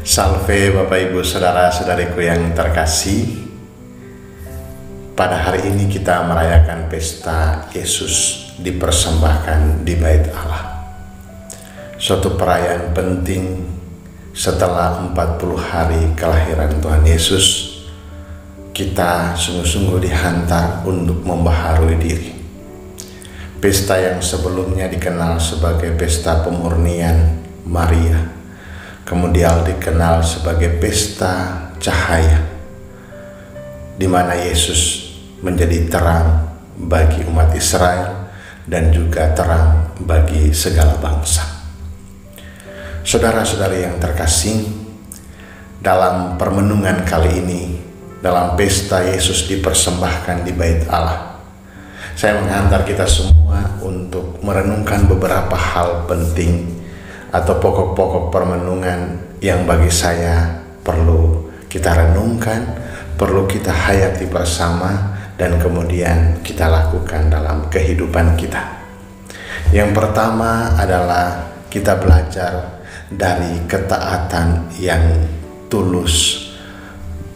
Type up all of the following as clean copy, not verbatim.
Salve Bapak Ibu Saudara-saudariku yang terkasih. Pada hari ini kita merayakan pesta Yesus dipersembahkan di Bait Allah. Suatu perayaan penting setelah 40 hari kelahiran Tuhan Yesus. Kita sungguh-sungguh dihantar untuk membaharui diri. Pesta yang sebelumnya dikenal sebagai pesta pemurnian Maria, kemudian dikenal sebagai pesta cahaya, di mana Yesus menjadi terang bagi umat Israel dan juga terang bagi segala bangsa. Saudara-saudari yang terkasih, dalam permenungan kali ini, dalam pesta Yesus dipersembahkan di Bait Allah, saya menghantar kita semua untuk merenungkan beberapa hal penting atau pokok-pokok permenungan yang bagi saya perlu kita renungkan, perlu kita hayati bersama, dan kemudian kita lakukan dalam kehidupan kita. Yang pertama adalah kita belajar dari ketaatan yang tulus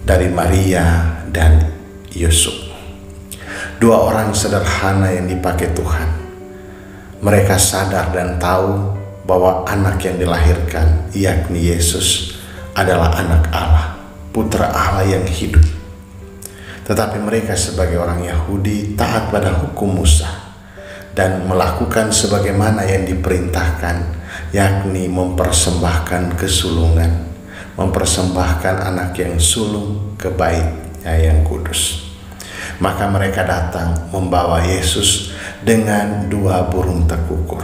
dari Maria dan Yusuf. Dua orang sederhana yang dipakai Tuhan. Mereka sadar dan tahu bahwa anak yang dilahirkan, yakni Yesus, adalah anak Allah, putra Allah yang hidup. Tetapi mereka sebagai orang Yahudi taat pada hukum Musa dan melakukan sebagaimana yang diperintahkan, yakni mempersembahkan kesulungan, mempersembahkan anak yang sulung ke Baitnya yang kudus. Maka mereka datang membawa Yesus dengan 2 burung tekukur.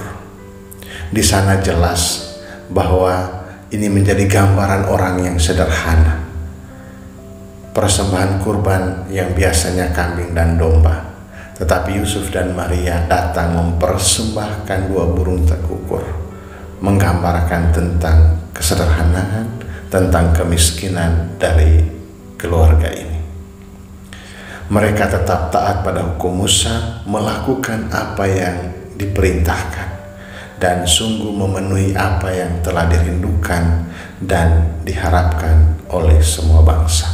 Di sana jelas bahwa ini menjadi gambaran orang yang sederhana. Persembahan kurban yang biasanya kambing dan domba, tetapi Yusuf dan Maria datang mempersembahkan 2 burung tekukur, menggambarkan tentang kesederhanaan, tentang kemiskinan dari keluarga ini. Mereka tetap taat pada hukum Musa, melakukan apa yang diperintahkan, dan sungguh memenuhi apa yang telah dirindukan dan diharapkan oleh semua bangsa.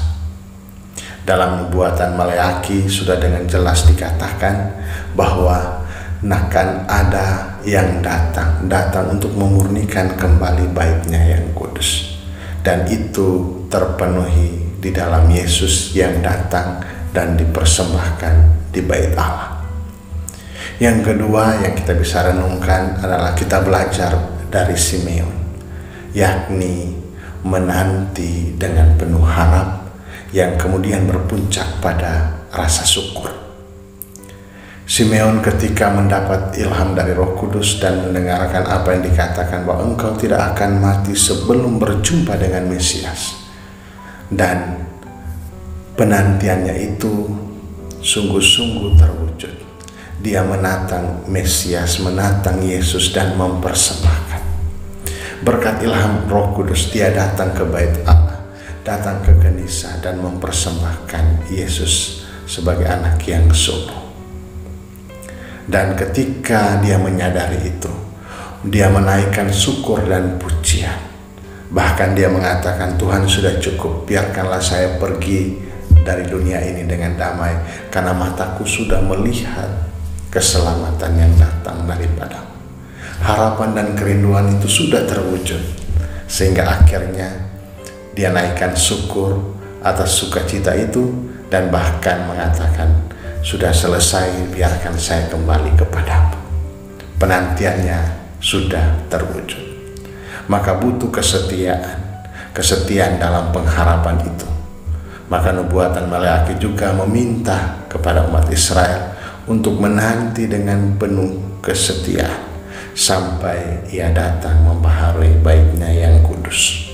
Dalam nubuatan Maleaki sudah dengan jelas dikatakan bahwa akan ada yang datang untuk memurnikan kembali Baitnya yang kudus, dan itu terpenuhi di dalam Yesus yang datang dan dipersembahkan di Bait Allah. Yang kedua yang kita bisa renungkan adalah kita belajar dari Simeon, yakni menanti dengan penuh harap yang kemudian berpuncak pada rasa syukur. Simeon ketika mendapat ilham dari Roh Kudus dan mendengarkan apa yang dikatakan bahwa engkau tidak akan mati sebelum berjumpa dengan Mesias, dan penantiannya itu sungguh-sungguh terwujud. Dia menatang Mesias, menatang Yesus dan mempersembahkan. Berkat ilham Roh Kudus dia datang ke Bait Allah, datang ke Genisa dan mempersembahkan Yesus sebagai anak yang sulung. Dan ketika dia menyadari itu, dia menaikkan syukur dan pujian. Bahkan dia mengatakan, Tuhan sudah cukup, biarkanlah saya pergi dari dunia ini dengan damai, karena mataku sudah melihat keselamatan yang datang daripadamu. Harapan dan kerinduan itu sudah terwujud, sehingga akhirnya dia naikkan syukur atas sukacita itu, dan bahkan mengatakan, sudah selesai, biarkan saya kembali kepadamu. Penantiannya sudah terwujud. Maka butuh kesetiaan dalam pengharapan itu. Maka nubuatan Maleaki juga meminta kepada umat Israel untuk menanti dengan penuh kesetiaan sampai ia datang membaharui Baitnya yang kudus,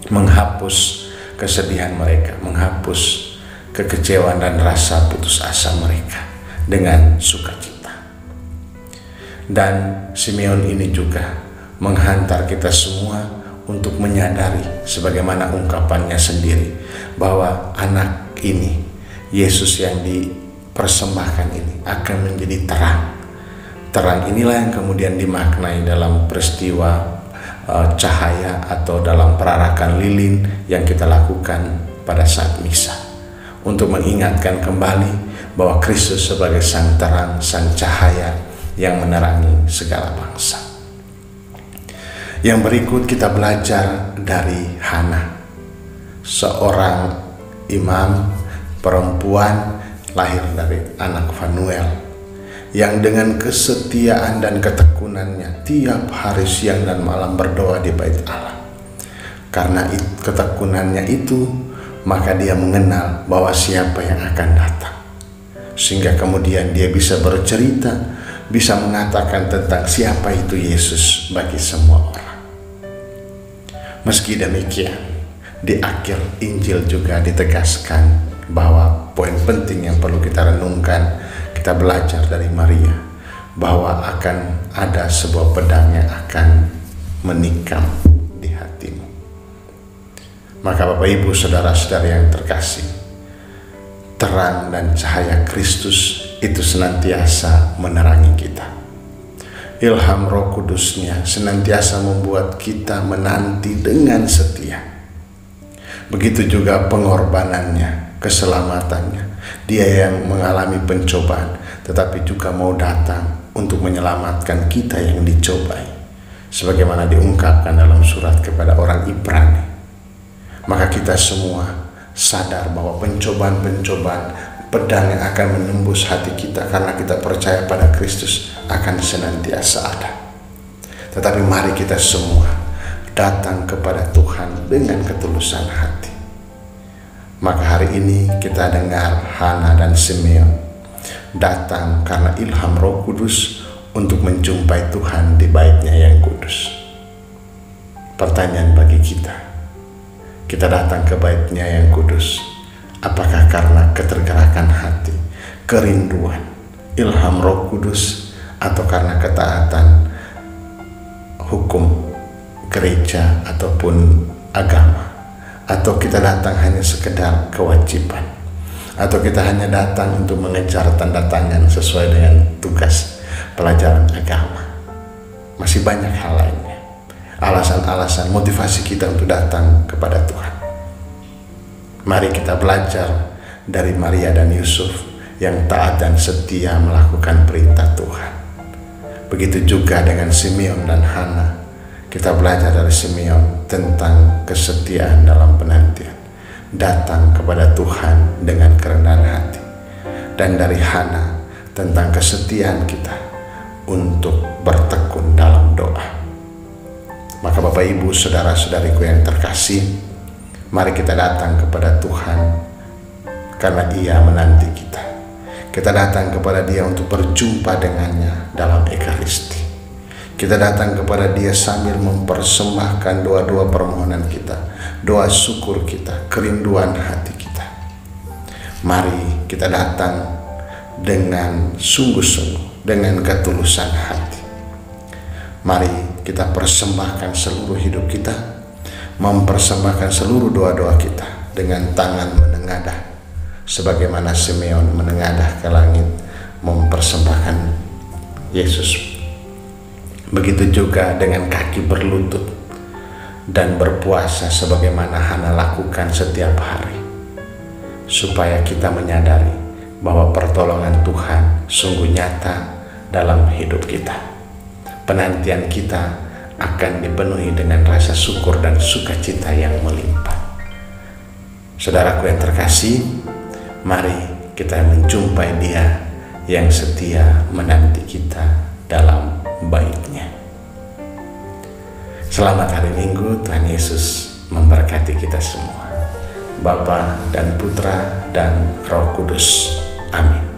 menghapus kesedihan mereka, menghapus kekecewaan dan rasa putus asa mereka dengan sukacita. Dan Simeon ini juga menghantar kita semua untuk menyadari sebagaimana ungkapannya sendiri bahwa anak ini, Yesus yang dipersembahkan ini, akan menjadi terang. Terang inilah yang kemudian dimaknai dalam peristiwa cahaya atau dalam perarakan lilin yang kita lakukan pada saat misa, untuk mengingatkan kembali bahwa Kristus sebagai sang terang, sang cahaya yang menerangi segala bangsa. Yang berikut kita belajar dari Hana, seorang imam perempuan lahir dari anak Fanuel, yang dengan kesetiaan dan ketekunannya tiap hari siang dan malam berdoa di bait Allah. Karena ketekunannya itu, maka dia mengenal bahwa siapa yang akan datang, sehingga kemudian dia bisa bercerita, bisa mengatakan tentang siapa itu Yesus bagi semua orang. Meski demikian, di akhir Injil juga ditegaskan bahwa poin penting yang perlu kita renungkan, kita belajar dari Maria, bahwa akan ada sebuah pedang yang akan menikam di hatimu. Maka Bapak Ibu saudara-saudara yang terkasih, terang dan cahaya Kristus itu senantiasa menerangi kita. Ilham Roh Kudusnya senantiasa membuat kita menanti dengan setia. Begitu juga pengorbanannya, keselamatannya. Dia yang mengalami pencobaan, tetapi juga mau datang untuk menyelamatkan kita yang dicobai, sebagaimana diungkapkan dalam surat kepada orang Ibrani. Maka kita semua sadar bahwa pencobaan-pencobaan, pedang yang akan menembus hati kita karena kita percaya pada Kristus akan senantiasa ada. Tetapi mari kita semua datang kepada Tuhan dengan ketulusan hati. Maka hari ini kita dengar Hana dan Simeon datang karena ilham Roh Kudus untuk menjumpai Tuhan di bait-Nya yang kudus. Pertanyaan bagi kita datang ke bait-Nya yang kudus, apakah karena ketergerakan hati, kerinduan, ilham Roh Kudus, atau karena ketaatan hukum gereja ataupun agama? Atau kita datang hanya sekedar kewajiban, atau kita hanya datang untuk mengejar tanda tangan sesuai dengan tugas pelajaran agama? Masih banyak hal lainnya, alasan-alasan motivasi kita untuk datang kepada Tuhan. Mari kita belajar dari Maria dan Yusuf yang taat dan setia melakukan perintah Tuhan. Begitu juga dengan Simeon dan Hana. Kita belajar dari Simeon tentang kesetiaan dalam penantian, datang kepada Tuhan dengan kerendahan hati. Dan dari Hana tentang kesetiaan kita untuk bertekun dalam doa. Maka Bapak Ibu saudara-saudariku yang terkasih, mari kita datang kepada Tuhan karena Ia menanti kita. Kita datang kepada Dia untuk berjumpa dengannya dalam Ekaristi. Kita datang kepada Dia sambil mempersembahkan doa-doa permohonan kita, doa syukur kita, kerinduan hati kita. Mari kita datang dengan sungguh-sungguh, dengan ketulusan hati. Mari kita persembahkan seluruh hidup kita, mempersembahkan seluruh doa-doa kita dengan tangan menengadah, sebagaimana Simeon menengadah ke langit mempersembahkan Yesus. Begitu juga dengan kaki berlutut dan berpuasa sebagaimana Hana lakukan setiap hari, supaya kita menyadari bahwa pertolongan Tuhan sungguh nyata dalam hidup kita. Penantian kita akan dipenuhi dengan rasa syukur dan sukacita yang melimpah. Saudaraku yang terkasih, mari kita menjumpai Dia yang setia menanti kita dalam bait-Nya. Selamat hari Minggu, Tuhan Yesus memberkati kita semua. Bapa dan Putra dan Roh Kudus. Amin.